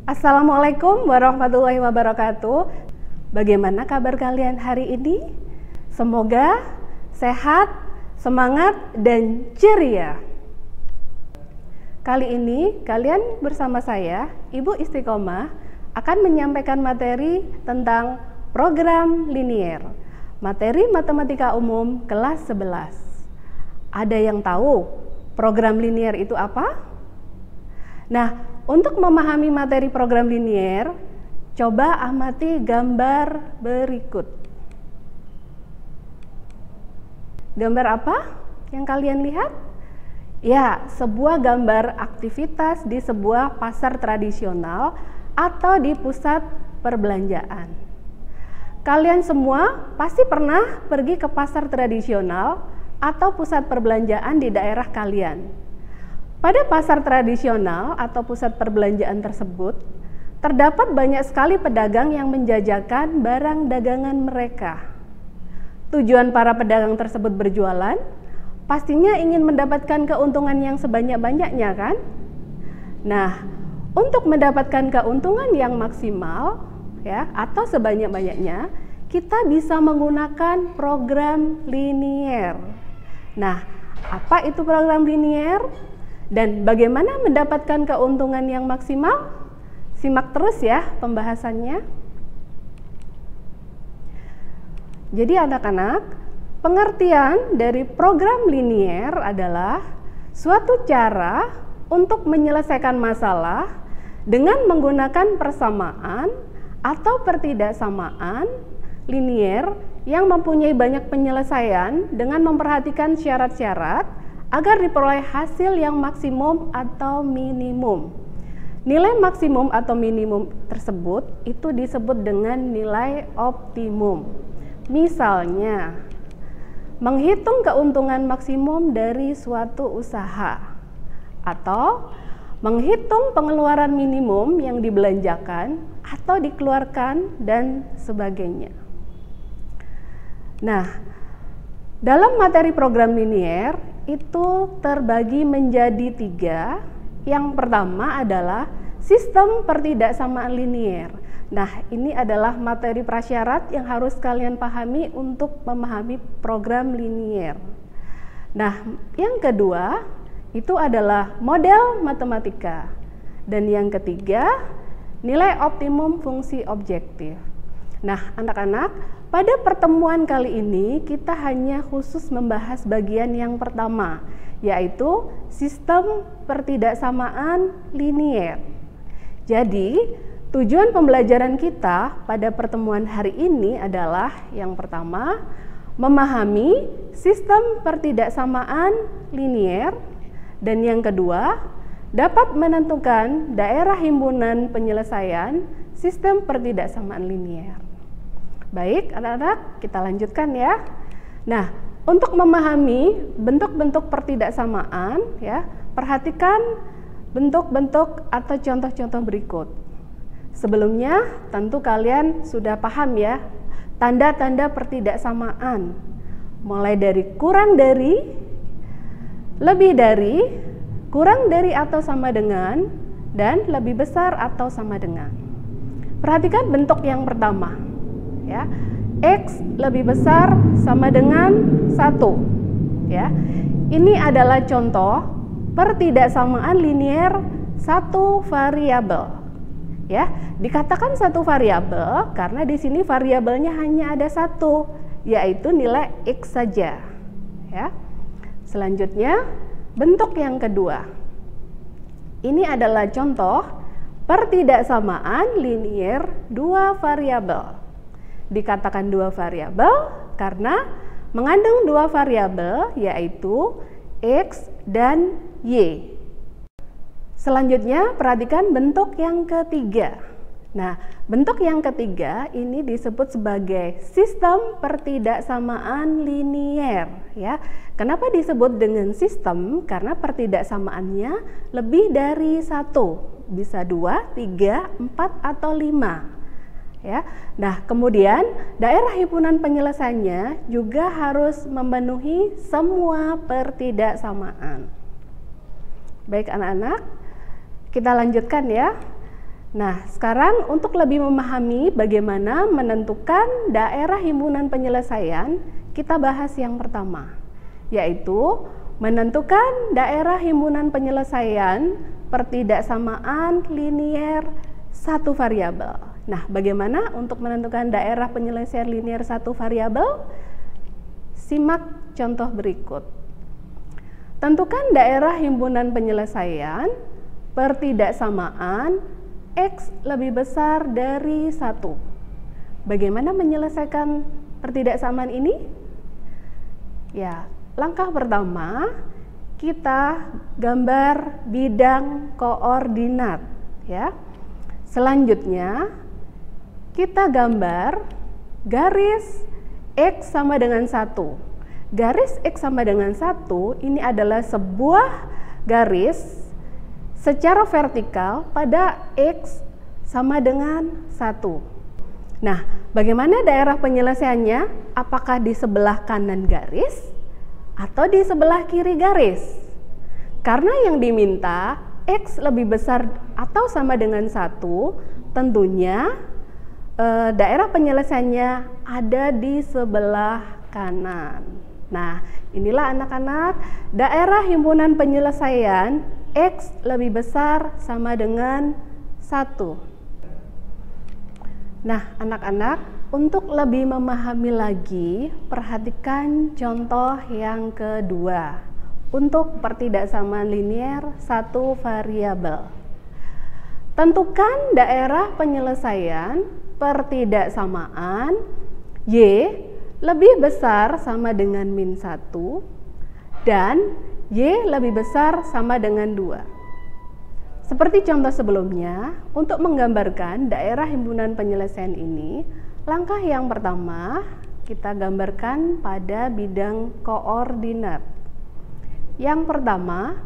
Assalamualaikum warahmatullahi wabarakatuh. Bagaimana kabar kalian hari ini? Semoga sehat, semangat, dan ceria. Kali ini kalian bersama saya, Ibu Istiqomah, akan menyampaikan materi tentang program linier, materi matematika umum kelas 11. Ada yang tahu program linier itu apa? Nah, untuk memahami materi program linier, coba amati gambar berikut. Gambar apa yang kalian lihat? Ya, sebuah gambar aktivitas di sebuah pasar tradisional atau di pusat perbelanjaan. Kalian semua pasti pernah pergi ke pasar tradisional atau pusat perbelanjaan di daerah kalian. Pada pasar tradisional atau pusat perbelanjaan tersebut, terdapat banyak sekali pedagang yang menjajakan barang dagangan mereka. Tujuan para pedagang tersebut berjualan, pastinya ingin mendapatkan keuntungan yang sebanyak-banyaknya, kan? Nah, untuk mendapatkan keuntungan yang maksimal, ya, atau sebanyak-banyaknya, kita bisa menggunakan program linier. Nah, apa itu program linier? Dan bagaimana mendapatkan keuntungan yang maksimal? Simak terus ya pembahasannya. Jadi anak-anak, pengertian dari program linier adalah suatu cara untuk menyelesaikan masalah dengan menggunakan persamaan atau pertidaksamaan linier yang mempunyai banyak penyelesaian dengan memperhatikan syarat-syarat agar diperoleh hasil yang maksimum atau minimum. Nilai maksimum atau minimum tersebut itu disebut dengan nilai optimum. Misalnya, menghitung keuntungan maksimum dari suatu usaha, atau menghitung pengeluaran minimum yang dibelanjakan atau dikeluarkan dan sebagainya. Nah, dalam materi program linier itu terbagi menjadi 3. Yang pertama adalah sistem pertidaksamaan linier. Nah, ini adalah materi prasyarat yang harus kalian pahami untuk memahami program linier. Nah, yang kedua itu adalah model matematika. Dan yang ketiga, nilai optimum fungsi objektif. Nah, anak-anak, pada pertemuan kali ini kita hanya khusus membahas bagian yang pertama, yaitu sistem pertidaksamaan linier. Jadi, tujuan pembelajaran kita pada pertemuan hari ini adalah yang pertama, memahami sistem pertidaksamaan linier, dan yang kedua, dapat menentukan daerah himpunan penyelesaian sistem pertidaksamaan linier. Baik, anak-anak, kita lanjutkan ya. Nah, untuk memahami bentuk-bentuk pertidaksamaan, ya, perhatikan bentuk-bentuk atau contoh-contoh berikut. Sebelumnya, tentu kalian sudah paham ya, tanda-tanda pertidaksamaan. Mulai dari kurang dari, lebih dari, kurang dari atau sama dengan, dan lebih besar atau sama dengan. Perhatikan bentuk yang pertama. Ya, X lebih besar sama dengan 1. Ya, ini adalah contoh pertidaksamaan linier satu variabel. Ya, dikatakan satu variabel karena di sini variabelnya hanya ada 1, yaitu nilai X saja. Ya. Selanjutnya, bentuk yang kedua. Ini adalah contoh pertidaksamaan linier dua variabel. Dikatakan dua variabel karena mengandung dua variabel, yaitu X dan Y. Selanjutnya, perhatikan bentuk yang ketiga. Nah, bentuk yang ketiga ini disebut sebagai sistem pertidaksamaan linier. Ya, kenapa disebut dengan sistem? Karena pertidaksamaannya lebih dari 1, bisa 2, 3, 4, atau 5. Ya. Nah, kemudian daerah himpunan penyelesaiannya juga harus memenuhi semua pertidaksamaan. Baik anak-anak, kita lanjutkan ya. Nah, sekarang untuk lebih memahami bagaimana menentukan daerah himpunan penyelesaian, kita bahas yang pertama, yaitu menentukan daerah himpunan penyelesaian pertidaksamaan linier satu variabel. Nah, bagaimana untuk menentukan daerah penyelesaian linier satu variabel? Simak contoh berikut. Tentukan daerah himpunan penyelesaian pertidaksamaan X lebih besar dari 1. Bagaimana menyelesaikan pertidaksamaan ini? Ya, langkah pertama, kita gambar bidang koordinat, ya. Selanjutnya, kita gambar garis X sama dengan 1. Garis X sama dengan 1 ini adalah sebuah garis secara vertikal pada X sama dengan 1. Nah, bagaimana daerah penyelesaiannya? Apakah di sebelah kanan garis atau di sebelah kiri garis? Karena yang diminta X lebih besar atau sama dengan 1, tentunya daerah penyelesaiannya ada di sebelah kanan. Nah, inilah anak-anak daerah himpunan penyelesaian X lebih besar sama dengan 1. Nah, anak-anak, untuk lebih memahami lagi, perhatikan contoh yang kedua untuk pertidaksamaan linier satu variabel. Tentukan daerah penyelesaian pertidaksamaan Y lebih besar sama dengan min 1 dan Y lebih besar sama dengan 2. Seperti contoh sebelumnya, untuk menggambarkan daerah himpunan penyelesaian ini, langkah yang pertama kita gambarkan pada bidang koordinat. Yang pertama,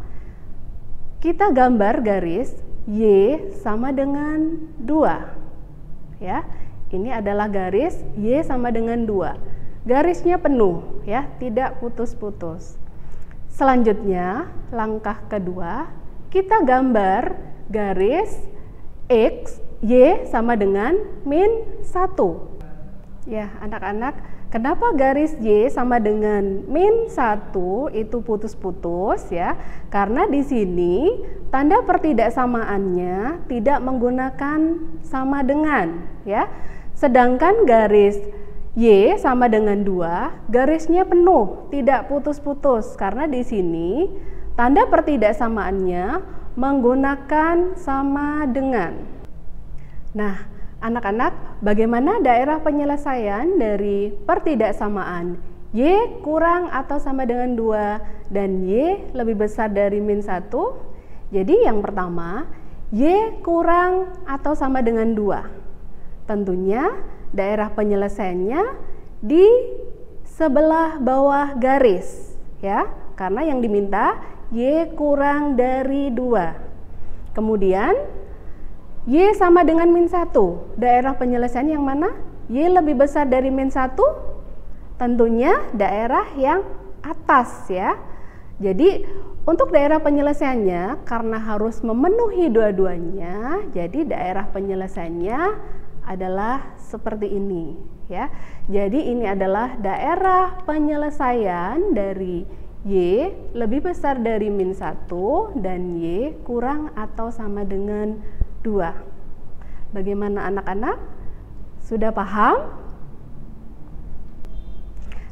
kita gambar garis Y sama dengan 2. Ya, ini adalah garis Y sama dengan 2. Garisnya penuh, ya, tidak putus-putus. Selanjutnya, langkah kedua, kita gambar garis X, Y sama dengan min 1. Ya, anak-anak, kenapa garis Y sama dengan min 1 itu putus-putus ya? Karena di sini tanda pertidaksamaannya tidak menggunakan sama dengan, ya. Sedangkan garis Y sama dengan 2, garisnya penuh, tidak putus-putus karena di sini tanda pertidaksamaannya menggunakan sama dengan. Nah, anak-anak, bagaimana daerah penyelesaian dari pertidaksamaan Y kurang atau sama dengan 2 dan Y lebih besar dari min 1? Jadi yang pertama, Y kurang atau sama dengan 2. Tentunya daerah penyelesaiannya di sebelah bawah garis, ya, karena yang diminta Y kurang dari 2. Kemudian Y sama dengan min 1. Daerah penyelesaian yang mana? Y lebih besar dari min 1? Tentunya daerah yang atas, ya. Jadi untuk daerah penyelesaiannya karena harus memenuhi dua-duanya, jadi daerah penyelesaiannya adalah seperti ini, ya. Jadi ini adalah daerah penyelesaian dari Y lebih besar dari min 1 dan Y kurang atau sama dengan 2. Bagaimana anak-anak? Sudah paham?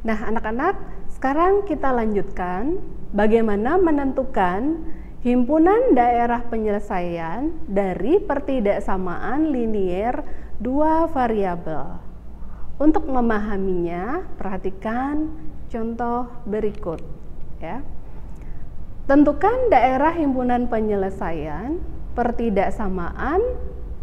Nah, anak-anak, sekarang kita lanjutkan bagaimana menentukan himpunan daerah penyelesaian dari pertidaksamaan linier 2 variabel. Untuk memahaminya, perhatikan contoh berikut, ya. Tentukan daerah himpunan penyelesaian pertidaksamaan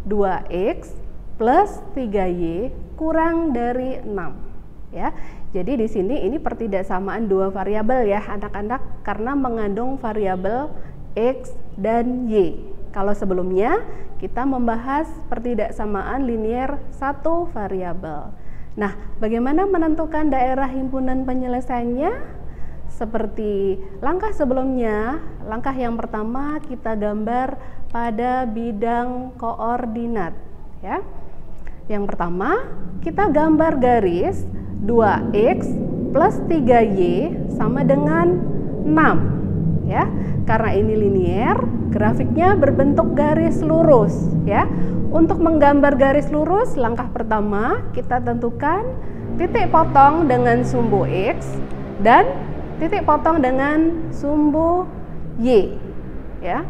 2x plus 3y kurang dari 6, ya. Jadi di sini ini pertidaksamaan 2 variabel ya anak-anak, karena mengandung variabel x dan y. Kalau sebelumnya kita membahas pertidaksamaan linier 1 variabel. Nah, bagaimana menentukan daerah himpunan penyelesaiannya? Seperti langkah sebelumnya, langkah yang pertama kita gambar pada bidang koordinat ya. Yang pertama, kita gambar garis 2x plus 3y sama dengan 6 ya. Karena ini linier, grafiknya berbentuk garis lurus ya. Untuk menggambar garis lurus, langkah pertama kita tentukan titik potong dengan sumbu X dan titik potong dengan sumbu Y ya.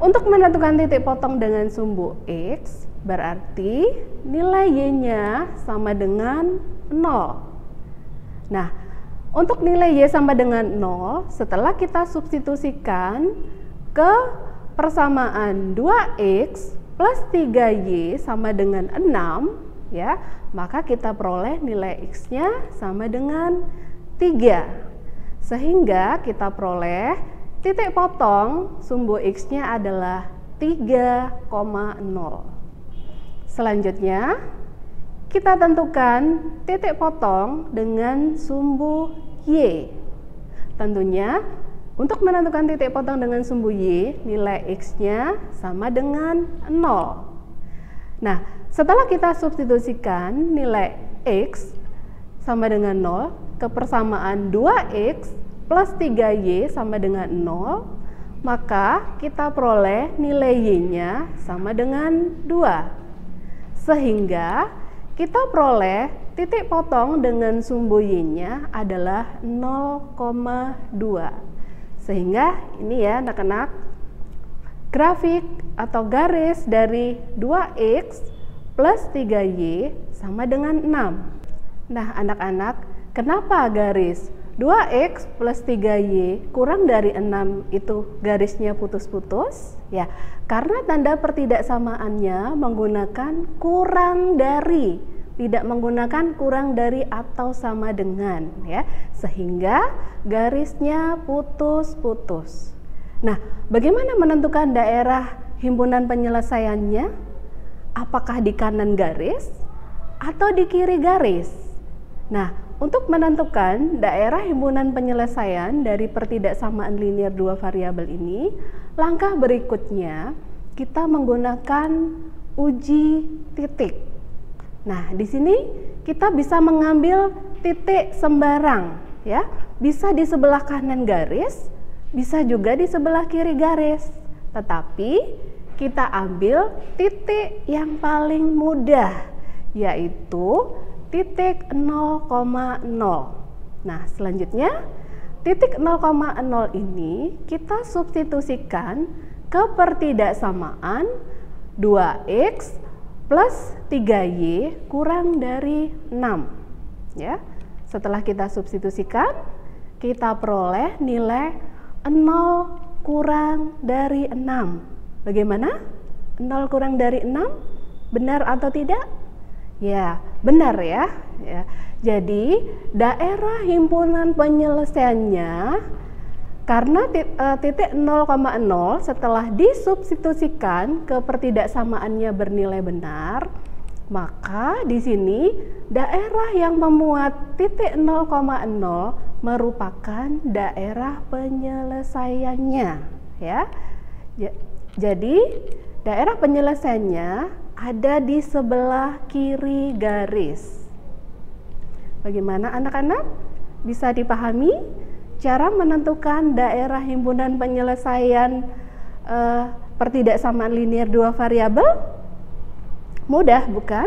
Untuk menentukan titik potong dengan sumbu X berarti nilai Y-nya sama dengan 0. Nah, untuk nilai Y sama dengan 0 setelah kita substitusikan ke persamaan 2X plus 3Y sama dengan 6 ya, maka kita peroleh nilai X-nya sama dengan 3. Sehingga kita peroleh titik potong sumbu X-nya adalah 3,0. Selanjutnya, kita tentukan titik potong dengan sumbu Y. Tentunya, untuk menentukan titik potong dengan sumbu Y, nilai X-nya sama dengan 0. Nah, setelah kita substitusikan nilai X sama dengan 0 ke persamaan 2X plus 3Y sama dengan 0, maka kita peroleh nilai Y-nya sama dengan 2. Sehingga kita peroleh titik potong dengan sumbu Y-nya adalah 0,2. Sehingga ini ya anak-anak, grafik atau garis dari 2X plus 3Y sama dengan 6. Nah anak-anak, kenapa garis 2X plus 3Y kurang dari 6 itu garisnya putus-putus? Ya, karena tanda pertidaksamaannya menggunakan kurang dari, tidak menggunakan kurang dari atau sama dengan ya, sehingga garisnya putus-putus. Nah, bagaimana menentukan daerah himpunan penyelesaiannya? Apakah di kanan garis atau di kiri garis? Nah, untuk menentukan daerah himpunan penyelesaian dari pertidaksamaan linier dua variabel ini, langkah berikutnya kita menggunakan uji titik. Nah, di sini kita bisa mengambil titik sembarang ya, bisa di sebelah kanan garis, bisa juga di sebelah kiri garis. Tetapi kita ambil titik yang paling mudah, yaitu titik 0,0. Nah, selanjutnya titik 0,0 ini kita substitusikan ke pertidaksamaan 2X plus 3Y kurang dari 6 ya. Setelah kita substitusikan, kita peroleh nilai 0 kurang dari 6. Bagaimana? 0 kurang dari 6 benar atau tidak? Ya, benar ya. Jadi daerah himpunan penyelesaiannya karena titik 0,0 setelah disubstitusikan ke pertidaksamaannya bernilai benar, maka di sini daerah yang memuat titik 0,0 merupakan daerah penyelesaiannya ya. Jadi daerah penyelesaiannya ada di sebelah kiri garis. Bagaimana anak-anak? Bisa dipahami cara menentukan daerah himpunan penyelesaian pertidaksamaan linier dua variabel? Mudah, bukan?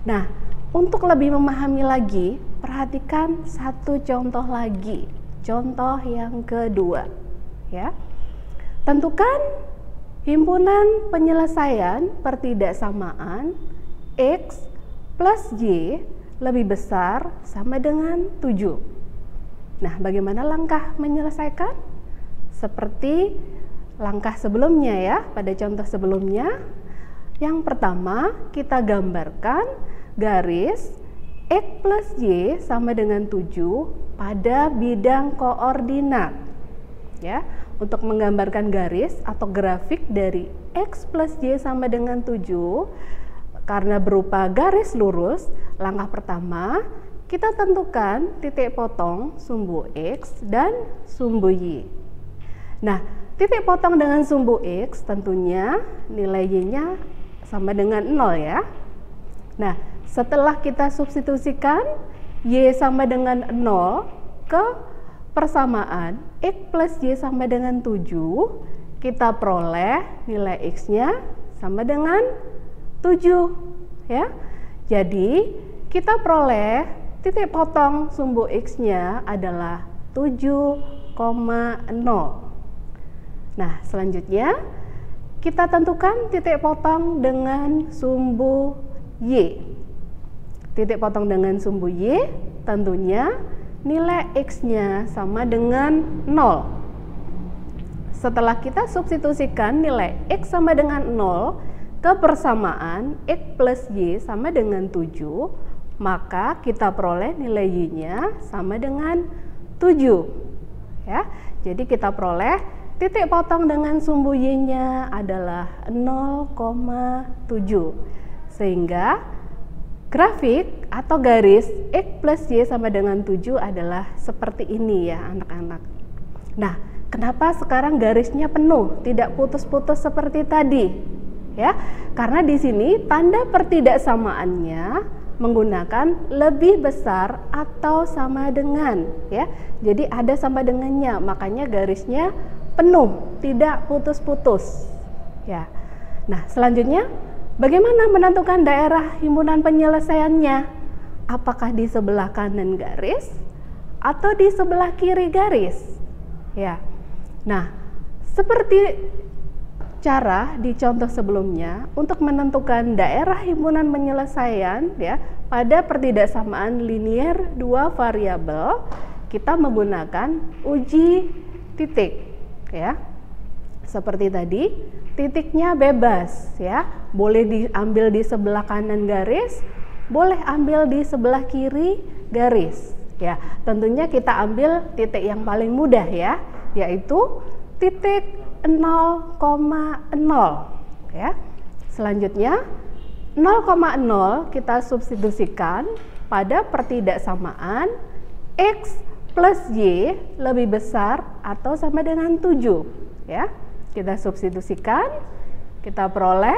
Nah, untuk lebih memahami lagi, perhatikan satu contoh lagi. Contoh yang kedua, ya. Tentukan himpunan penyelesaian pertidaksamaan X plus Y lebih besar sama dengan 7. Nah, bagaimana langkah menyelesaikan? Seperti langkah sebelumnya ya, pada contoh sebelumnya. Yang pertama, kita gambarkan garis X plus Y sama dengan 7 pada bidang koordinat. Ya, untuk menggambarkan garis atau grafik dari X plus Y sama dengan 7 karena berupa garis lurus, langkah pertama kita tentukan titik potong sumbu X dan sumbu Y. Nah, titik potong dengan sumbu X tentunya nilai Y-nya sama dengan 0 ya. Nah, setelah kita substitusikan Y sama dengan 0 ke persamaan X plus Y sama dengan 7, kita peroleh nilai X-nya sama dengan 7 ya. Jadi kita peroleh titik potong sumbu X-nya adalah 7,0. Nah, selanjutnya kita tentukan titik potong dengan sumbu Y. Titik potong dengan sumbu Y tentunya nilai X-nya sama dengan 0. Setelah kita substitusikan nilai X sama dengan 0 ke persamaan X plus Y sama dengan 7, maka kita peroleh nilai Y-nya sama dengan 7. Ya, jadi kita peroleh titik potong dengan sumbu Y-nya adalah 0,7. Sehingga grafik atau garis X plus Y sama dengan 7 adalah seperti ini ya anak-anak. Nah, kenapa sekarang garisnya penuh, tidak putus-putus seperti tadi? Ya, karena di sini tanda pertidaksamaannya menggunakan lebih besar atau sama dengan ya. Jadi ada sama dengannya, makanya garisnya penuh, tidak putus-putus. Ya. Nah, selanjutnya bagaimana menentukan daerah himpunan penyelesaiannya? Apakah di sebelah kanan garis atau di sebelah kiri garis? Ya. Nah, seperti cara di contoh sebelumnya, untuk menentukan daerah himpunan penyelesaian ya pada pertidaksamaan linier dua variabel, kita menggunakan uji titik ya. Seperti tadi, titiknya bebas ya, boleh diambil di sebelah kanan garis, boleh ambil di sebelah kiri garis ya. Tentunya kita ambil titik yang paling mudah ya, yaitu titik 0,0 ya. Selanjutnya 0,0 kita substitusikan pada pertidaksamaan X plus Y lebih besar atau sama dengan 7 ya. Kita substitusikan, kita peroleh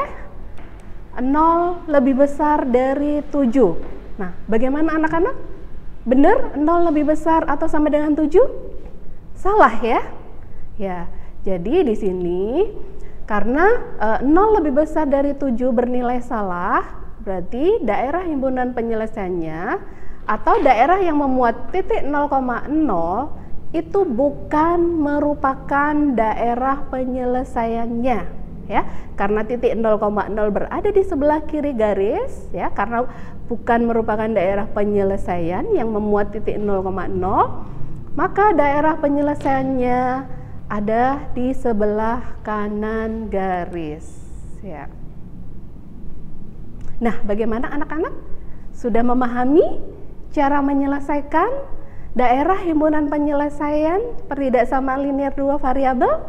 0 lebih besar dari 7. Nah, bagaimana anak-anak? Benar 0 lebih besar atau sama dengan 7? Salah ya? Ya. Jadi di sini karena 0 lebih besar dari 7 bernilai salah, berarti daerah himpunan penyelesaiannya atau daerah yang memuat titik 0,0 itu bukan merupakan daerah penyelesaiannya ya. Karena titik 0,0 berada di sebelah kiri garis ya, karena bukan merupakan daerah penyelesaian yang memuat titik 0,0, maka daerah penyelesaiannya ada di sebelah kanan garis ya. Nah, bagaimana anak-anak? Sudah memahami cara menyelesaikan daerah himpunan penyelesaian pertidaksamaan linier dua variabel?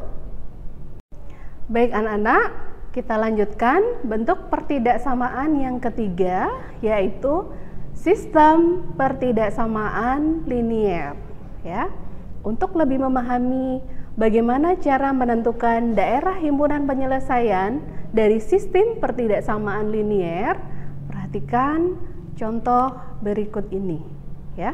Baik anak-anak, kita lanjutkan bentuk pertidaksamaan yang ketiga, yaitu sistem pertidaksamaan linier ya. Untuk lebih memahami bagaimana cara menentukan daerah himpunan penyelesaian dari sistem pertidaksamaan linier, perhatikan contoh berikut ini ya.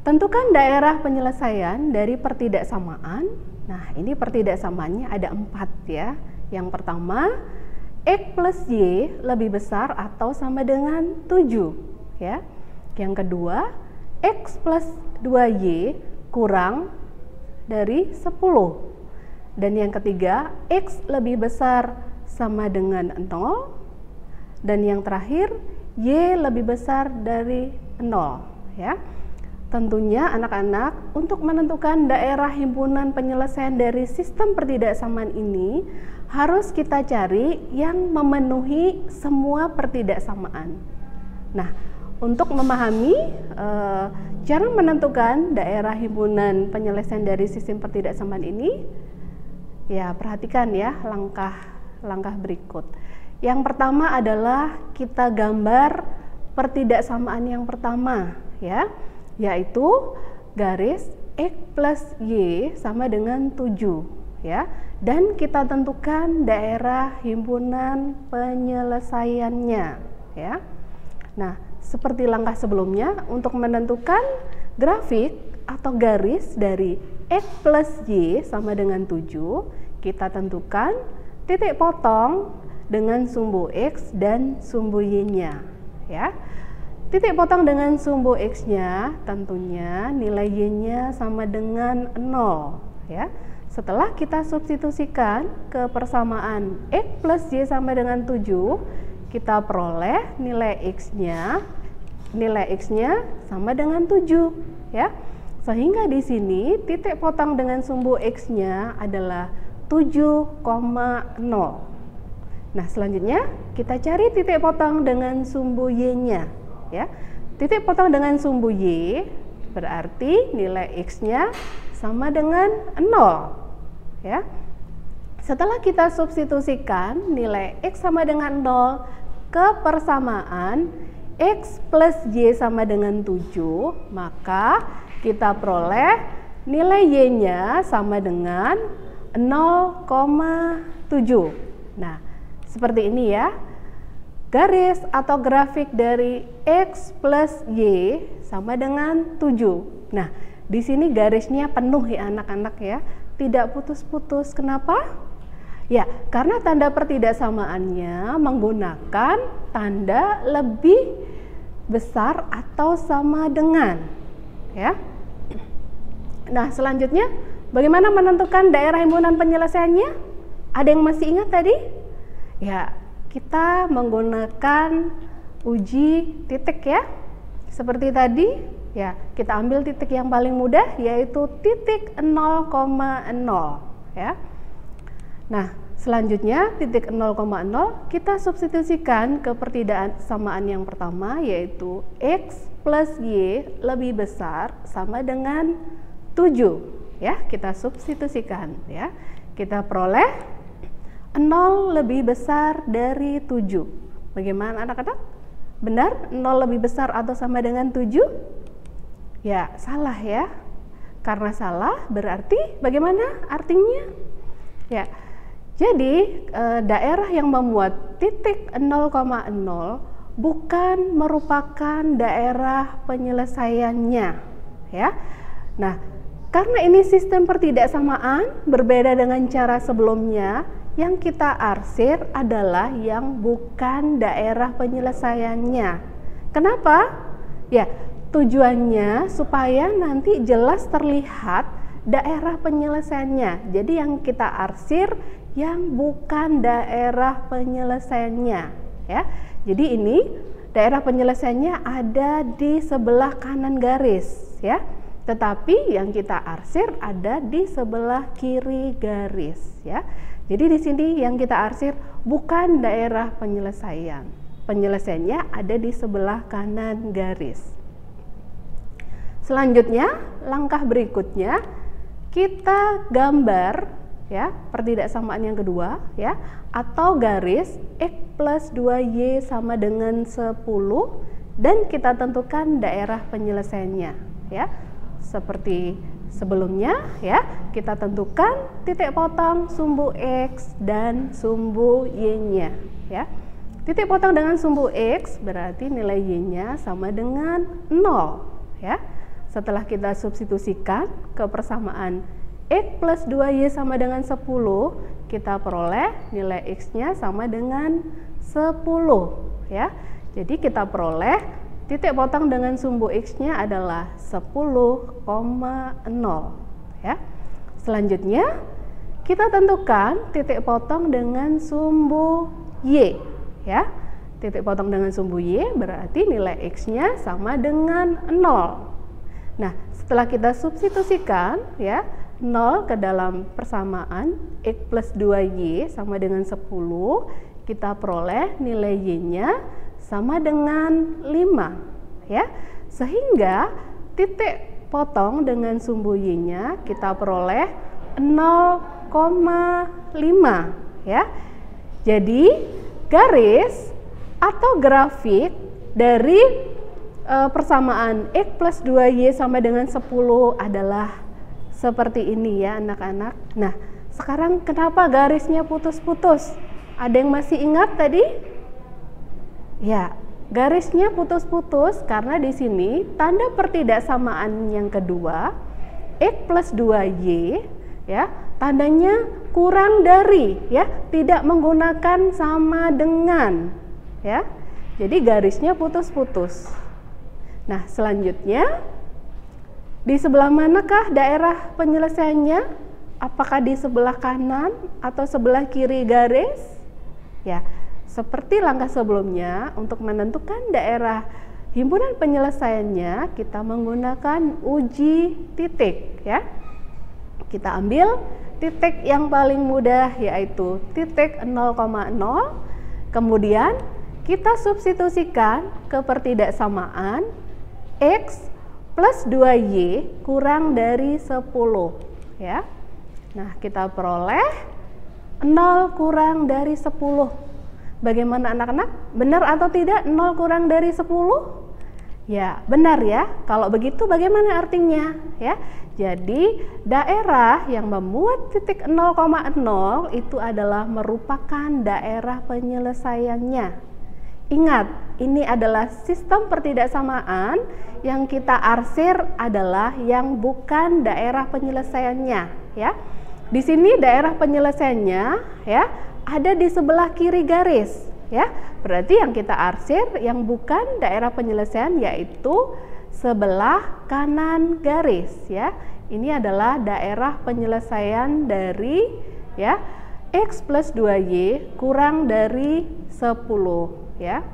Tentukan daerah penyelesaian dari pertidaksamaan. Nah, ini pertidaksamaannya ada 4 ya. Yang pertama, X plus Y lebih besar atau sama dengan 7 ya. Yang kedua, X plus 2Y kurang dari 10. Dan yang ketiga, X lebih besar sama dengan 0. Dan yang terakhir, Y lebih besar dari 0 ya. Tentunya anak-anak, untuk menentukan daerah himpunan penyelesaian dari sistem pertidaksamaan ini harus kita cari yang memenuhi semua pertidaksamaan. Nah, untuk memahami cara menentukan daerah himpunan penyelesaian dari sistem pertidaksamaan ini, ya perhatikan ya langkah-langkah berikut. Yang pertama adalah kita gambar pertidaksamaan yang pertama ya, yaitu garis X plus Y sama dengan 7 ya. Dan kita tentukan daerah himpunan penyelesaiannya ya. Nah, seperti langkah sebelumnya, untuk menentukan grafik atau garis dari X plus Y sama dengan 7, kita tentukan titik potong dengan sumbu X dan sumbu Y-nya ya. Titik potong dengan sumbu X-nya tentunya nilai Y-nya sama dengan 0 ya. Setelah kita substitusikan ke persamaan X plus Y sama dengan 7, kita peroleh nilai X-nya sama dengan 7 ya. Sehingga di sini titik potong dengan sumbu X-nya adalah 7,0. Nah, selanjutnya kita cari titik potong dengan sumbu Y-nya ya. Titik potong dengan sumbu Y berarti nilai X-nya sama dengan 0 ya. Setelah kita substitusikan nilai X sama dengan 0 ke persamaan X plus Y sama dengan 7, maka kita peroleh nilai Y-nya sama dengan 0,7. Nah, seperti ini ya. Garis atau grafik dari X plus Y sama dengan 7. Nah, di sini garisnya penuh ya anak-anak ya, tidak putus-putus. Kenapa? Ya, karena tanda pertidaksamaannya menggunakan tanda lebih besar atau sama dengan ya. Nah, selanjutnya bagaimana menentukan daerah himpunan penyelesaiannya? Ada yang masih ingat tadi? Ya, kita menggunakan uji titik ya. Seperti tadi, ya, kita ambil titik yang paling mudah yaitu titik 0,0 ya. Nah, selanjutnya titik 0,0 kita substitusikan ke pertidaksamaan yang pertama yaitu X plus Y lebih besar sama dengan 7 ya. Kita substitusikan ya. Kita peroleh 0 lebih besar dari 7. Bagaimana anak-anak? Benar? 0 lebih besar atau sama dengan 7? Ya, salah ya. Karena salah berarti bagaimana artinya? Ya, jadi daerah yang memuat titik 0,0 bukan merupakan daerah penyelesaiannya ya. Nah, karena ini sistem pertidaksamaan berbeda dengan cara sebelumnya, yang kita arsir adalah yang bukan daerah penyelesaiannya. Kenapa? Ya, tujuannya supaya nanti jelas terlihat daerah penyelesaiannya. Jadi yang kita arsir yang bukan daerah penyelesaiannya ya. Jadi ini daerah penyelesaiannya ada di sebelah kanan garis ya. Tetapi yang kita arsir ada di sebelah kiri garis ya. Jadi di sini yang kita arsir bukan daerah penyelesaian. Penyelesaiannya ada di sebelah kanan garis. Selanjutnya, langkah berikutnya kita gambar ya pertidaksamaan yang kedua ya, atau garis X plus 2Y sama dengan 10 dan kita tentukan daerah penyelesaiannya ya. Seperti sebelumnya ya, kita tentukan titik potong sumbu X dan sumbu Y-nya ya. Titik potong dengan sumbu X berarti nilai Y-nya sama dengan 0 ya. Setelah kita substitusikan ke persamaan X plus 2Y sama dengan 10, kita peroleh nilai X-nya sama dengan 10 ya. Jadi kita peroleh titik potong dengan sumbu X-nya adalah 10,0 ya. Selanjutnya kita tentukan titik potong dengan sumbu Y ya. Titik potong dengan sumbu Y berarti nilai X-nya sama dengan 0. Nah, setelah kita substitusikan ya 0 ke dalam persamaan X plus 2Y sama dengan 10, kita peroleh nilai Y-nya sama dengan 5 ya. Sehingga titik potong dengan sumbu Y-nya kita peroleh 0,5 ya. Jadi garis atau grafik dari persamaan X plus 2Y sama dengan 10 adalah seperti ini ya anak-anak. Nah, sekarang kenapa garisnya putus-putus? Ada yang masih ingat tadi? Ya, garisnya putus-putus karena di sini tanda pertidaksamaan yang kedua X plus 2Y ya, tandanya kurang dari ya, tidak menggunakan sama dengan ya. Jadi garisnya putus-putus. Nah, selanjutnya di sebelah manakah daerah penyelesaiannya? Apakah di sebelah kanan atau sebelah kiri garis? Ya, seperti langkah sebelumnya, untuk menentukan daerah himpunan penyelesaiannya, kita menggunakan uji titik ya. Kita ambil titik yang paling mudah, yaitu titik 0,0. Kemudian kita substitusikan kepertidaksamaan X plus 2Y kurang dari 10 ya. Nah, kita peroleh 0 kurang dari 10. Bagaimana anak-anak? Benar atau tidak 0 kurang dari 10? Ya, benar ya. Kalau begitu bagaimana artinya? Ya. Jadi, daerah yang memuat titik 0,0 itu adalah merupakan daerah penyelesaiannya. Ingat, ini adalah sistem pertidaksamaan, yang kita arsir adalah yang bukan daerah penyelesaiannya ya. Di sini daerah penyelesaiannya ya ada di sebelah kiri garis ya. Berarti yang kita arsir yang bukan daerah penyelesaian yaitu sebelah kanan garis ya. Ini adalah daerah penyelesaian dari ya X plus 2Y kurang dari 10 ya.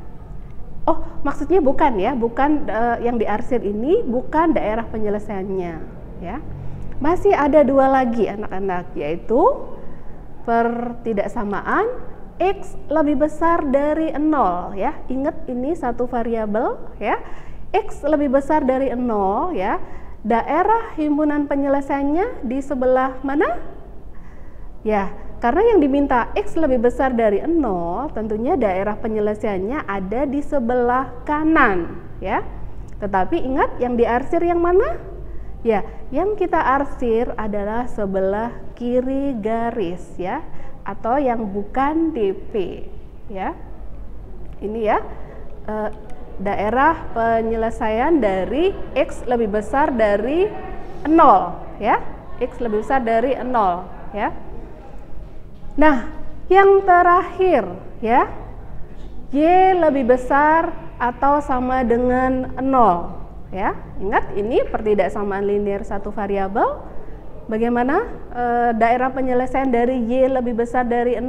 Oh, maksudnya bukan ya, bukan yang diarsir ini bukan daerah penyelesaiannya ya. Masih ada dua lagi anak-anak, yaitu pertidaksamaan X lebih besar dari 0 ya. Ingat ini satu variabel ya. X lebih besar dari 0 ya. Daerah himpunan penyelesaiannya di sebelah mana? Ya, karena yang diminta X lebih besar dari 0, tentunya daerah penyelesaiannya ada di sebelah kanan ya. Tetapi ingat yang diarsir yang mana? Ya, yang kita arsir adalah sebelah kiri garis ya, atau yang bukan DP ya. Ini ya daerah penyelesaian dari X lebih besar dari 0 ya. X lebih besar dari 0 ya. Nah, yang terakhir ya, Y lebih besar atau sama dengan 0 ya. Ingat ini pertidaksamaan linear satu variabel. Bagaimana daerah penyelesaian dari Y lebih besar dari 0?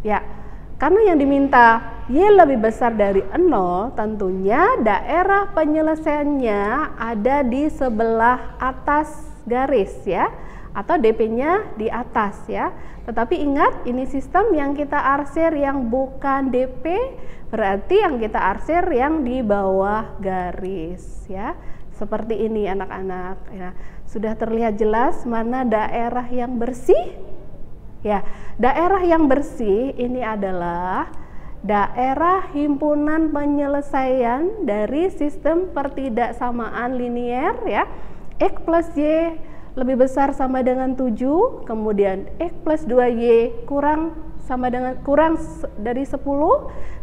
Ya, karena yang diminta Y lebih besar dari 0, tentunya daerah penyelesaiannya ada di sebelah atas garis ya, atau DP-nya di atas ya. Tetapi ingat, ini sistem yang kita arsir yang bukan DP, berarti yang kita arsir yang di bawah garis ya. Seperti ini anak-anak ya. Sudah terlihat jelas mana daerah yang bersih? Ya, daerah yang bersih ini adalah daerah himpunan penyelesaian dari sistem pertidaksamaan linear ya. X plus Y lebih besar sama dengan 7, kemudian X plus 2Y kurang dari 10,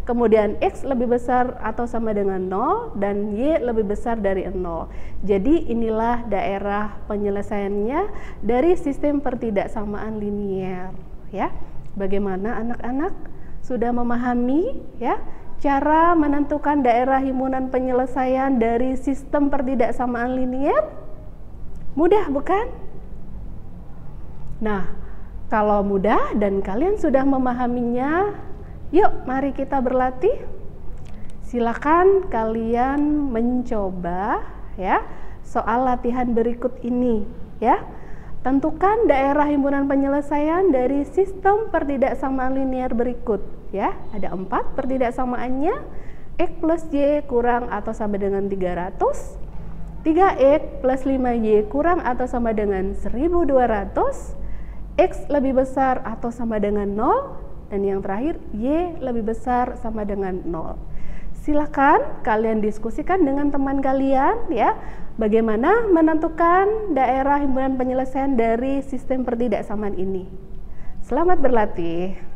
kemudian X lebih besar atau sama dengan 0, dan Y lebih besar dari 0. Jadi inilah daerah penyelesaiannya dari sistem pertidaksamaan linear ya. Bagaimana anak-anak? Sudah memahami ya cara menentukan daerah himpunan penyelesaian dari sistem pertidaksamaan linear? Mudah bukan? Nah, kalau mudah dan kalian sudah memahaminya, yuk mari kita berlatih. Silakan kalian mencoba ya soal latihan berikut ini ya. Tentukan daerah himpunan penyelesaian dari sistem pertidaksamaan linear berikut ya. Ada 4 pertidaksamaannya. X plus Y kurang atau sama dengan 300. 3X plus 5Y kurang atau sama dengan 1200, X lebih besar atau sama dengan 0, dan yang terakhir Y lebih besar sama dengan 0. Silakan kalian diskusikan dengan teman kalian ya, bagaimana menentukan daerah himpunan penyelesaian dari sistem pertidaksamaan ini. Selamat berlatih.